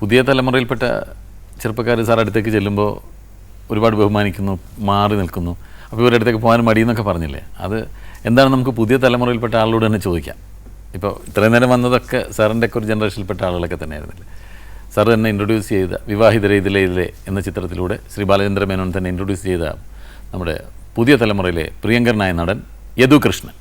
പുതിയ തലമുറയിൽപ്പെട്ട ചെറുപ്പക്കാർ സാർ അടുത്തേക്ക് ചെല്ലുമ്പോൾ ഒരുപാട് ബഹുമാനിക്കുന്നു, മാറി നിൽക്കുന്നു. അപ്പോൾ ഇവരുടെ അടുത്തേക്ക് പോകാൻ മടിയെന്നൊക്കെ പറഞ്ഞില്ലേ, അത് എന്താണ് നമുക്ക് പുതിയ തലമുറയിൽപ്പെട്ട ആളോട് തന്നെ ചോദിക്കാം. ഇപ്പോൾ ഇത്രയും നേരം വന്നതൊക്കെ സാറിൻ്റെ ഒക്കെ ഒരു ജനറേഷനിൽപ്പെട്ട ആളുകളൊക്കെ തന്നെയായിരുന്നില്ല. സാർ തന്നെ ഇൻട്രൊഡ്യൂസ് ചെയ്ത വിവാഹിതരെ ഇതിലെ എന്ന ചിത്രത്തിലൂടെ ശ്രീ ബാലചന്ദ്ര മേനോൻ തന്നെ ഇൻട്രൊഡ്യൂസ് ചെയ്ത നമ്മുടെ പുതിയ തലമുറയിലെ പ്രിയങ്കരനായ നടൻ യദു കൃഷ്ണൻ.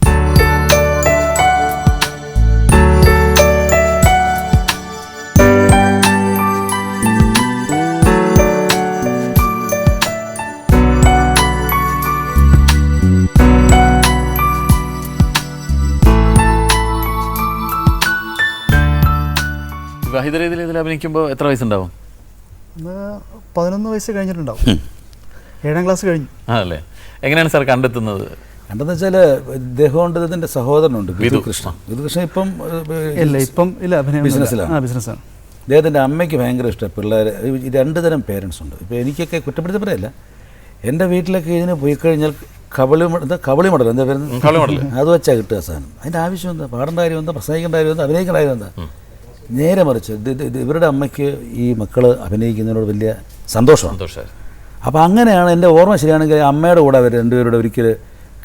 വിവാഹിതരെ ഇതിൽ അഭിനയിക്കുമ്പോൾ എത്ര വയസ്സുണ്ടാവും? 11 വയസ്സ് കഴിഞ്ഞിട്ടുണ്ടാവും. 7ാം ക്ലാസ് കഴിഞ്ഞു. അതല്ലേ. എങ്ങനെയാണ് സാർ കണ്ടെത്തുന്നത്? കണ്ടെന്ന് വെച്ചാൽ ഇദ്ദേഹം കൊണ്ട് ഇതിൻ്റെ സഹോദരനുണ്ട് വിധു കൃഷ്ണൻ. ഇപ്പം ബിസിനസ്സിലാണ്. ഇദ്ദേഹത്തിൻ്റെ അമ്മയ്ക്ക് ഭയങ്കര ഇഷ്ടം പിള്ളേർ. 2 തരം പേരൻസ് ഉണ്ട്. ഇപ്പോൾ എനിക്കൊക്കെ കുറ്റപ്പെടുത്തി പറയല്ല, എൻ്റെ വീട്ടിലൊക്കെ ഇതിന് പോയി കഴിഞ്ഞാൽ കബളി മടൽ എന്താ പറയുന്നത്, അത് വെച്ചാൽ കിട്ടുക സാധനം. അതിൻ്റെ ആവശ്യം എന്താ? പാടേണ്ട കാര്യം എന്താ? പ്രസംഗിക്കേണ്ട കാര്യം എന്താ? അഭിനയിക്കേണ്ട കാര്യം എന്താ? നേരെ മറിച്ച് ഇവരുടെ അമ്മയ്ക്ക് ഈ മക്കൾ അഭിനയിക്കുന്നതിനോട് വലിയ സന്തോഷമാണ്. അപ്പോൾ അങ്ങനെയാണ് എൻ്റെ ഓർമ്മ ശരിയാണെങ്കിൽ അമ്മയുടെ കൂടെ അവർ രണ്ടുപേരുടെ ഒരിക്കൽ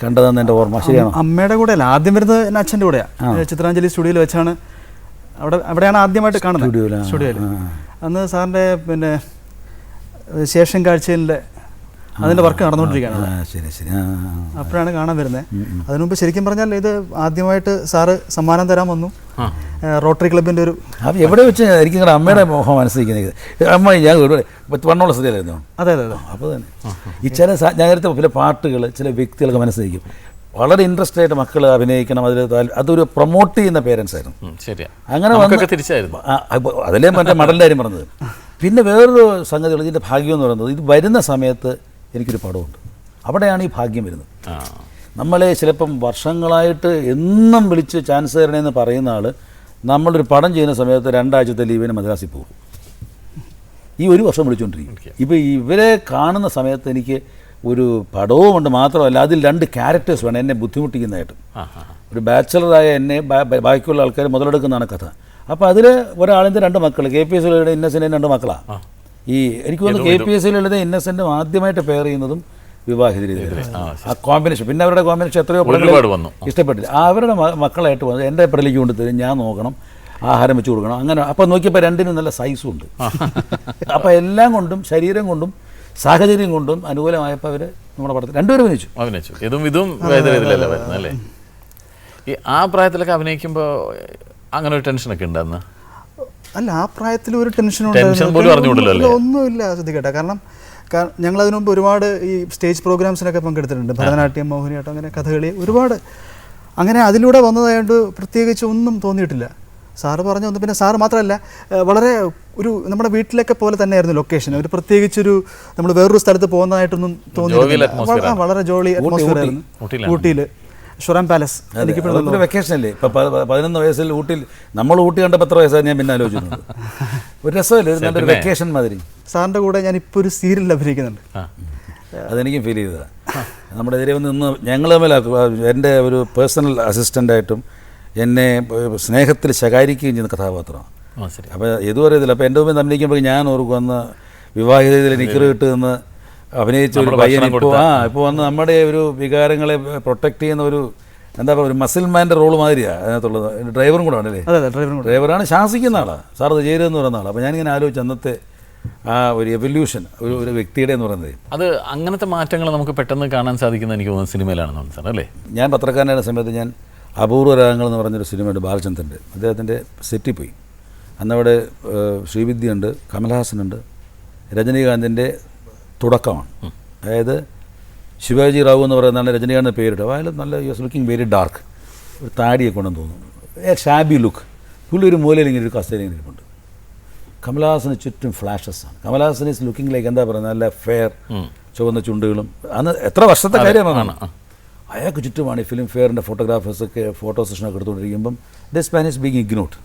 കണ്ടതെന്ന് എൻ്റെ ഓർമ്മ ശരിയാണ്. അമ്മയുടെ കൂടെ അല്ല, ആദ്യം വരുന്നത് എൻ്റെ അച്ഛൻ്റെ കൂടെയാണ്. ചിത്രാഞ്ജലി സ്റ്റുഡിയോയിൽ വെച്ചാണ്, അവിടെയാണ് ആദ്യമായിട്ട് കാണുന്നത്. സ്റ്റുഡിയോയിൽ അന്ന് സാറിൻ്റെ പിന്നെ ശേഷം കാഴ്ചയിലെ അതിൻ്റെ വർക്ക് നടന്നുകൊണ്ടിരിക്കുകയാണ്. ശരി ശരി. അപ്പോഴാണ് കാണാൻ വരുന്നത്. അതിനുമുമ്പ് ശരിക്കും പറഞ്ഞാൽ ഇത് ആദ്യമായിട്ട് സാറ് സമ്മാനം തരാൻ വന്നു. റോട്ടറി ക്ലബിൻ്റെ ഒരു എവിടെ വെച്ച് എനിക്ക് നിങ്ങളുടെ അമ്മയുടെ മോഹം മനസ്സിലാക്കുന്നത്. അമ്മ ഞാൻ വണ്ണമുള്ള സ്ഥിതിയിലായിരുന്നു. അതെ അതെ അതെ. അപ്പോൾ തന്നെ ഈ ചില നേരത്തെ ചില പാട്ടുകൾ ചില വ്യക്തികളൊക്കെ മനസ്സിലാക്കും. വളരെ ഇൻട്രസ്റ്റ് ആയിട്ട് മക്കൾ അഭിനയിക്കണം, അതൊരു പ്രൊമോട്ട് ചെയ്യുന്ന പേരൻസ് ആയിരുന്നു. അങ്ങനെ അതിലേ മറ്റേ മടലിൻ്റെ കാര്യം പറഞ്ഞത്. പിന്നെ വേറൊരു സംഗതി, ഇതിൻ്റെ ഭാഗ്യം എന്ന് പറയുന്നത്, ഇത് വരുന്ന സമയത്ത് എനിക്കൊരു പടമുണ്ട്. അവിടെയാണ് ഈ ഭാഗ്യം വരുന്നത്. നമ്മളെ ചിലപ്പം വർഷങ്ങളായിട്ട് എന്നും വിളിച്ച് ചാൻസ് തരണേന്ന് പറയുന്ന ആൾ നമ്മളൊരു പടം ചെയ്യുന്ന സമയത്ത് 2 ആഴ്ചത്തെ ലീവിന് മദ്രാസിൽ പോകും. ഈ 1 വർഷം വിളിച്ചുകൊണ്ടിരിക്കും. ഇപ്പോൾ ഇവരെ കാണുന്ന സമയത്ത് എനിക്ക് ഒരു പടവും ഉണ്ട്, മാത്രമല്ല അതിൽ 2 ക്യാരക്ടേഴ്സ് വേണം എന്നെ ബുദ്ധിമുട്ടിക്കുന്നതായിട്ട്. ഒരു ബാച്ചലറായ എന്നെ ബാക്കിയുള്ള ആൾക്കാർ മുതലെടുക്കുന്നതാണ് കഥ. അപ്പോൾ അതിൽ ഒരാളിൻ്റെ 2 മക്കൾ, KPSCയിലെ ഇന്നസെൻറ്റിൻ്റെ 2 മക്കളാണ്. ഈ എനിക്ക് തോന്നുന്നു KPSCയിലുള്ളത് ഇന്നസെൻറ്റും ആദ്യമായിട്ട് പെയർ ചെയ്യുന്നതും വിവാഹിതരീതിയിലാണ്. ആ കോമ്പിനേഷൻ, പിന്നെ അവരുടെ കോമ്പിനേഷൻ എത്രയോ ഇഷ്ടപ്പെട്ടില്ല. അവരുടെ മക്കളായിട്ട് വന്നത് എൻ്റെ പെടലേക്ക് കൊണ്ടുതരും, ഞാൻ നോക്കണം, ആഹാരം വെച്ച് കൊടുക്കണം. അങ്ങനെ അപ്പോൾ നോക്കിയപ്പോൾ 2നും നല്ല സൈസും ഉണ്ട്. അപ്പോൾ എല്ലാം കൊണ്ടും ശരീരം കൊണ്ടും സാഹചര്യം കൊണ്ടും അനുകൂലമായപ്പോൾ അവർ നമ്മുടെ പടത്തിൽ 2 പേരും അഭിനയിച്ചു. ഇതും അല്ലേ? ഈ ആ പ്രായത്തിലൊക്കെ അഭിനയിക്കുമ്പോൾ അങ്ങനെ ഒരു ടെൻഷനൊക്കെ ഉണ്ടെന്ന്? അല്ല, ആ പ്രായത്തിൽ ഒരു ഒന്നുമില്ല ശ്രദ്ധിക്കട്ടെ. കാരണം ഞങ്ങൾ അതിനു മുമ്പ് ഒരുപാട് ഈ സ്റ്റേജ് പ്രോഗ്രാംസിനൊക്കെ പങ്കെടുത്തിട്ടുണ്ട്. ഭരതനാട്യം, മോഹിനിയാട്ടം, അങ്ങനെ കഥകളി ഒരുപാട്. അങ്ങനെ അതിലൂടെ വന്നതായതുകൊണ്ട് പ്രത്യേകിച്ച് ഒന്നും തോന്നിയിട്ടില്ല. സാറ് പറഞ്ഞു വന്നു. പിന്നെ സാറ് മാത്രമല്ല, വളരെ ഒരു നമ്മുടെ വീട്ടിലൊക്കെ പോലെ തന്നെയായിരുന്നു ലൊക്കേഷൻ. ഒരു പ്രത്യേകിച്ചൊരു നമ്മൾ വേറൊരു സ്ഥലത്ത് പോകുന്നതായിട്ടൊന്നും തോന്നിയിട്ടില്ല. വളരെ ജോളി അറ്റ്മോസ്ഫിയർ ആയിരുന്നു ഊട്ടിയിൽ. ഷുറാം പാലസ് വെക്കേഷൻ അല്ലേ? ഇപ്പം 11 വയസ്സിൽ ഊട്ടിയിൽ നമ്മൾ ഊട്ടി കണ്ടപ്പോൾ എത്ര വയസ്സാണ് ഞാൻ പിന്നെ ആലോചിക്കുന്നത്. ഒരു രസമല്ലേ, നല്ലൊരു വെക്കേഷൻ മാതിരി. സാറിൻ്റെ കൂടെ ഞാൻ ഇപ്പോൾ ഒരു സീരിയലിൽ അഭിനയിക്കുന്നുണ്ട്. അതെനിക്കും ഫീൽ ചെയ്തതാണ്. നമ്മുടെ എതിരെ വന്ന് നിന്ന് ഞങ്ങൾ തമ്മിൽ എൻ്റെ ഒരു പേഴ്സണൽ അസിസ്റ്റൻ്റായിട്ടും എന്നെ സ്നേഹത്തിൽ ശകാരിക്കുകയും ചെയ്യുന്ന കഥാപാത്രമാണ്. അപ്പോൾ ഇതുവരെ ഇതില്ല. അപ്പോൾ എൻ്റെ മുമ്പിൽ അഭിനയിക്കുമ്പോൾ ഞാൻ ഓർക്കും വന്ന് വിവാഹിതയിൽ നിക്കറ് കിട്ടുമെന്ന് അഭിനയിച്ച ഒരു പയ്യൻ ഇപ്പോൾ വന്ന് നമ്മുടെ ഒരു വികാരങ്ങളെ പ്രൊട്ടക്ട് ചെയ്യുന്ന ഒരു എന്താ പറയുക, ഒരു മസിൽമാൻ്റെ റോള് മാതിരിയാണ് അതിനകത്തുള്ളത്. ഡ്രൈവറും കൂടെ ആണല്ലേ? ഡ്രൈവറാണ്, ശാസിക്കുന്ന ആളാണ് സാർ, അത് ചേരുമെന്ന് പറയുന്ന ആളാണ്. അപ്പോൾ ഞാനിങ്ങനെ ആലോചിച്ച് അന്നത്തെ ആ ഒരു എവല്യൂഷൻ ഒരു വ്യക്തിയുടെ എന്ന് പറയുന്നത്. അത് അങ്ങനത്തെ മാറ്റങ്ങൾ നമുക്ക് പെട്ടെന്ന് കാണാൻ സാധിക്കുന്നത് എനിക്ക് തോന്നുന്നു സിനിമയിലാണെന്ന് സാർ അല്ലേ? ഞാൻ പത്രക്കാരനായ സമയത്ത് ഞാൻ അപൂർവ രാഗങ്ങൾ എന്ന് പറഞ്ഞൊരു സിനിമയുണ്ട് ബാലചന്ദ്രൻ്റെ, അദ്ദേഹത്തിൻ്റെ സെറ്റിൽ പോയി. അന്നവിടെ ശ്രീവിദ്യയുണ്ട്, കമൽഹാസനുണ്ട്, രജനീകാന്തിൻ്റെ തുടക്കമാണ്. അതായത് ശിവാജി റാവു എന്ന് പറയുന്നതാണ് രജനീകാന്തിൻ്റെ പേരിട്ട്. അയാൾ നല്ല ലുക്കിംഗ് വെരി ഡാർക്ക്, ഒരു താടിയൊക്കെ ഉണ്ടെന്ന് തോന്നുന്നു, ഷാബി ലുക്ക്. പുള്ളി ഒരു മൂലയിൽ ഇങ്ങനെ ഒരു കസേരയിൽ ഇരിപ്പുണ്ട്. കമൽഹാസന് ചുറ്റും ഫ്ലാഷസാണ്. കമൽഹാസൻ ഈസ് ലുക്കിംഗ് ലൈക്ക് എന്താ പറയുക, നല്ല ഫെയർ, ചുവന്ന ചുണ്ടുകളും. അന്ന് എത്ര വർഷത്തെ കാര്യമാണ്. അയാൾക്ക് ചുറ്റുമാണ് ഈ ഫിലിം ഫെയറിൻ്റെ ഫോട്ടോഗ്രാഫേഴ്സൊക്കെ ഫോട്ടോ സെഷനൊക്കെ എടുത്തുകൊണ്ടിരിക്കുമ്പം this man is being ignored.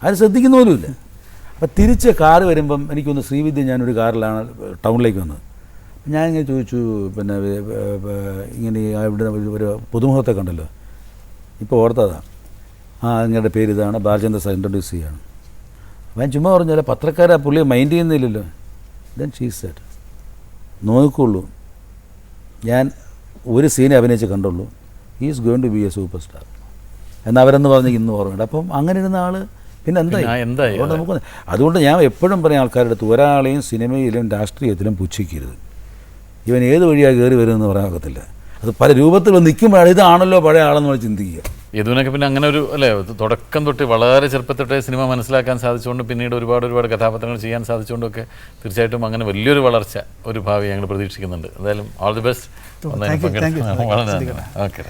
അത് ശ്രദ്ധിക്കുന്ന പോലുമില്ല. അപ്പം തിരിച്ച് കാറ് വരുമ്പം എനിക്കൊന്ന് ശ്രീവിദ്യ, ഞാനൊരു കാറിലാണ് ടൗണിലേക്ക് വന്നത്. ഞാനിങ്ങനെ ചോദിച്ചു, പിന്നെ ഇങ്ങനെ ഇവിടെ ഒരു പുതുമുഖത്തെ കണ്ടല്ലോ, ഇപ്പോൾ ഓർത്തതാണ്. നിങ്ങളുടെ പേര് ഇതാണ്, ബാലചന്ദ്ര സാർ ഇൻട്രൊഡ്യൂസ് ചെയ്യാണ്. ഞാൻ ചുമ്മാ പറഞ്ഞാൽ പത്രക്കാരെ പുള്ളിയെ മൈൻഡ് ചെയ്യുന്നില്ലല്ലോ. ദെൻ ഷീ സെഡ് നോക്കുള്ളൂ, ഞാൻ ഒരു സീനെ അഭിനയിച്ച് കണ്ടുള്ളൂ, he is going to be a super star എന്ന് അവരെന്ന് പറഞ്ഞ് ഇന്ന് ഓർമ്മയുണ്ട്. അപ്പം അങ്ങനെ ഇരുന്ന ആൾ പിന്നെ എന്തായി? അതുകൊണ്ട് ഞാൻ എപ്പോഴും പറയും ആൾക്കാരുടെ അടുത്ത്, ഒരാളെയും സിനിമയിലും രാഷ്ട്രീയത്തിലും പുച്ഛിക്കരുത്. ഇവൻ ഏത് വഴിയാണ് കയറി വരുമെന്ന് പറയാൻ ഒക്കത്തില്ല. അത് പല രൂപത്തിൽ നിൽക്കുമ്പോഴാണ് ഇതാണല്ലോ പഴയ ആളെന്ന് നമ്മൾ ചിന്തിക്കുക. യദുവിനൊക്കെ പിന്നെ അങ്ങനെ ഒരു അല്ലേ തുടക്കം തൊട്ട് വളരെ ചെറുപ്പത്തൊട്ടേ സിനിമ മനസ്സിലാക്കാൻ സാധിച്ചുകൊണ്ട് പിന്നീട് ഒരുപാട് കഥാപാത്രങ്ങൾ ചെയ്യാൻ സാധിച്ചുകൊണ്ടൊക്കെ തീർച്ചയായിട്ടും അങ്ങനെ വലിയൊരു വളർച്ച ഒരു ഭാവി ഞങ്ങൾ പ്രതീക്ഷിക്കുന്നുണ്ട്. എന്തായാലും all the best. Thank you. Okay.